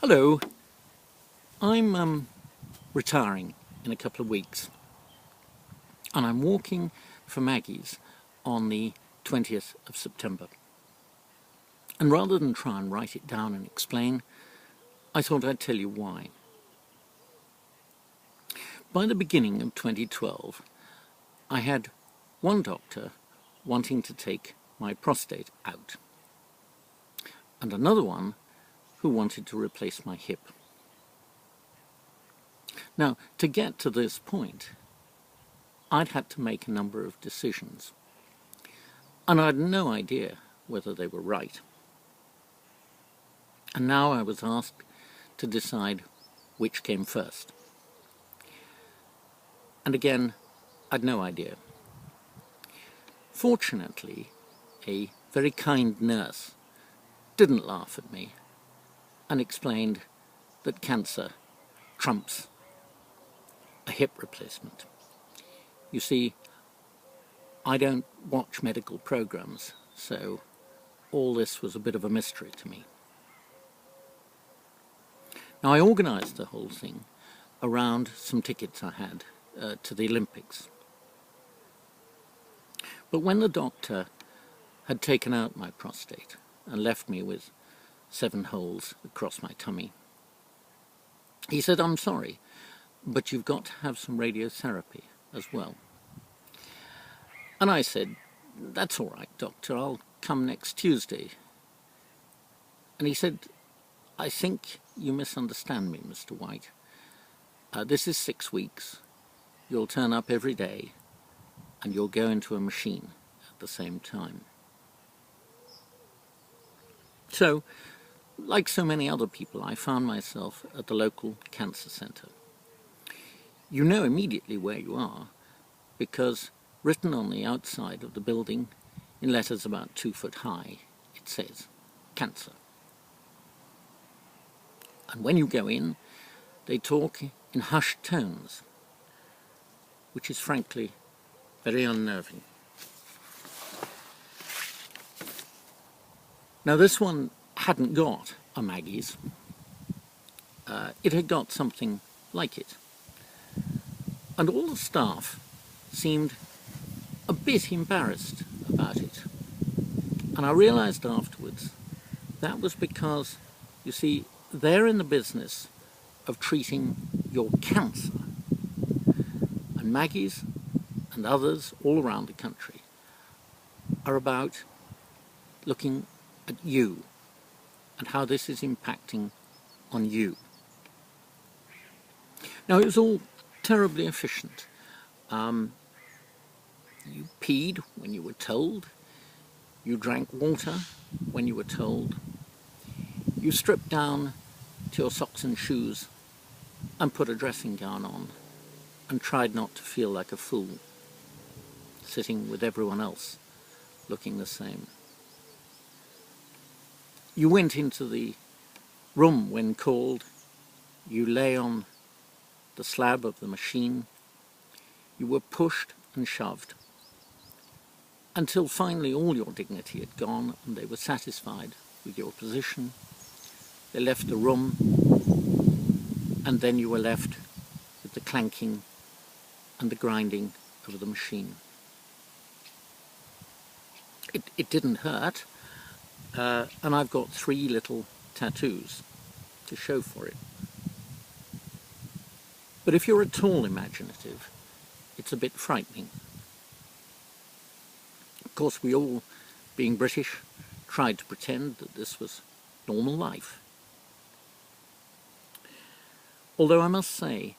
Hello, I'm retiring in a couple of weeks and I'm walking for Maggie's on the 20th of September. And rather than try and write it down and explain, I thought I'd tell you why. By the beginning of 2012, I had one doctor wanting to take my prostate out and another one who wanted to replace my hip. Now, to get to this point, I'd had to make a number of decisions, and I had no idea whether they were right. And now I was asked to decide which came first. And again, I'd no idea. Fortunately, a very kind nurse didn't laugh at me and explained that cancer trumps a hip replacement. You see, I don't watch medical programs, so all this was a bit of a mystery to me. Now, I organised the whole thing around some tickets I had to the Olympics. But when the doctor had taken out my prostate and left me with 7 holes across my tummy, he said, "I'm sorry, but you've got to have some radiotherapy as well." And I said, "That's all right, doctor, I'll come next Tuesday." And he said, "I think you misunderstand me, Mr. White. This is 6 weeks. You'll turn up every day and you'll go into a machine at the same time." So, like so many other people, I found myself at the local cancer centre. You know immediately where you are because written on the outside of the building in letters about 2 foot high, it says cancer. And when you go in, they talk in hushed tones, which is frankly very unnerving. Now, this one hadn't got a Maggie's. It had got something like it. And all the staff seemed a bit embarrassed about it. And I realised afterwards that was because, you see, they're in the business of treating your cancer. And Maggie's and others all around the country are about looking at you and how this is impacting on you. Now, it was all terribly efficient. You peed when you were told. You drank water when you were told. You stripped down to your socks and shoes and put a dressing gown on and tried not to feel like a fool, sitting with everyone else looking the same. You went into the room when called. You lay on the slab of the machine. You were pushed and shoved until finally all your dignity had gone and they were satisfied with your position. They left the room, and then you were left with the clanking and the grinding of the machine. It didn't hurt, and I've got 3 little tattoos to show for it. But if you're at all imaginative, it's a bit frightening. Of course, we all, being British, tried to pretend that this was normal life. Although I must say,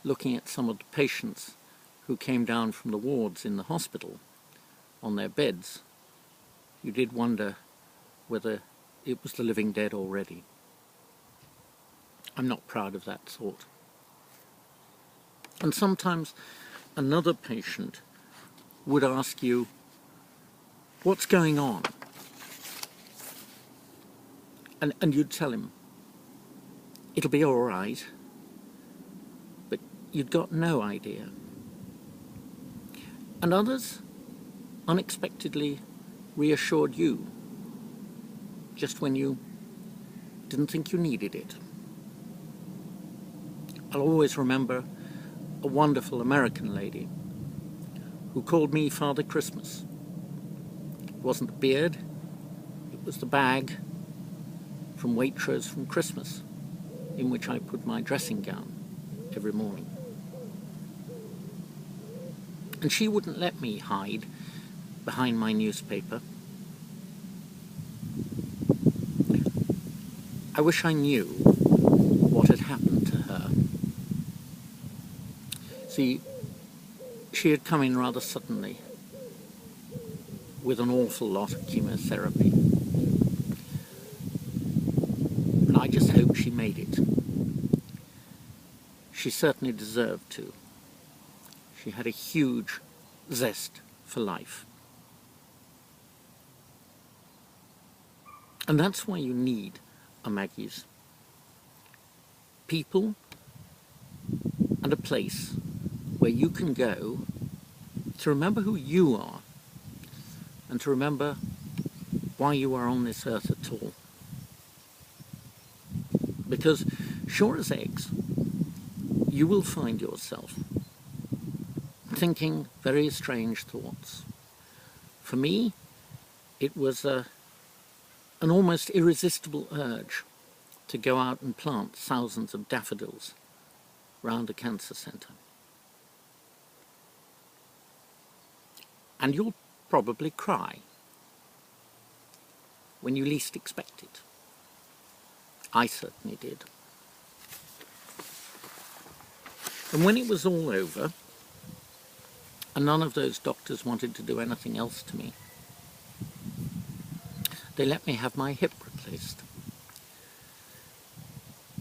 looking at some of the patients who came down from the wards in the hospital on their beds, you did wonder whether it was the living dead already. I'm not proud of that thought. And sometimes another patient would ask you, "What's going on?" And you'd tell him, "It'll be all right." But you'd got no idea. And others unexpectedly reassured you just when you didn't think you needed it. I'll always remember a wonderful American lady who called me Father Christmas. It wasn't the beard, it was the bag from Waitrose from Christmas, in which I put my dressing gown every morning. And she wouldn't let me hide behind my newspaper. I wish I knew what had happened to her. See, she had come in rather suddenly with an awful lot of chemotherapy. And I just hope she made it. She certainly deserved to. She had a huge zest for life. And that's why you need a Maggies. People and a place where you can go to remember who you are and to remember why you are on this earth at all. Because sure as eggs, you will find yourself thinking very strange thoughts. For me, it was an almost irresistible urge to go out and plant thousands of daffodils round a cancer centre. And you'll probably cry when you least expect it. I certainly did. And when it was all over, and none of those doctors wanted to do anything else to me, they let me have my hip replaced.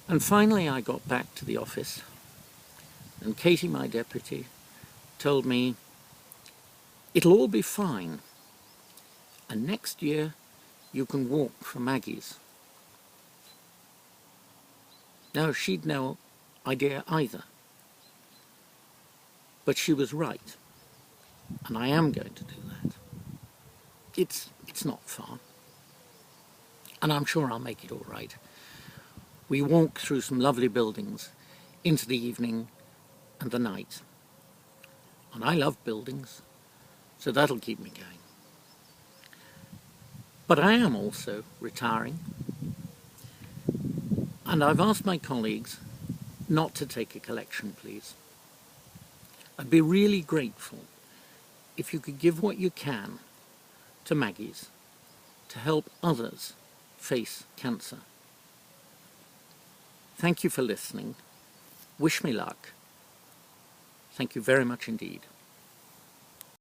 And finally I got back to the office, and Katie, my deputy, told me, "It'll all be fine, and next year you can walk from Maggie's." Now, she'd no idea either, but she was right, and I am going to do that. It's not far, and I'm sure I'll make it all right. We walk through some lovely buildings into the evening and the night, and I love buildings, so that'll keep me going. But I am also retiring, and I've asked my colleagues not to take a collection, please. I'd be really grateful if you could give what you can to Maggies to help others face cancer. Thank you for listening. Wish me luck. Thank you very much indeed.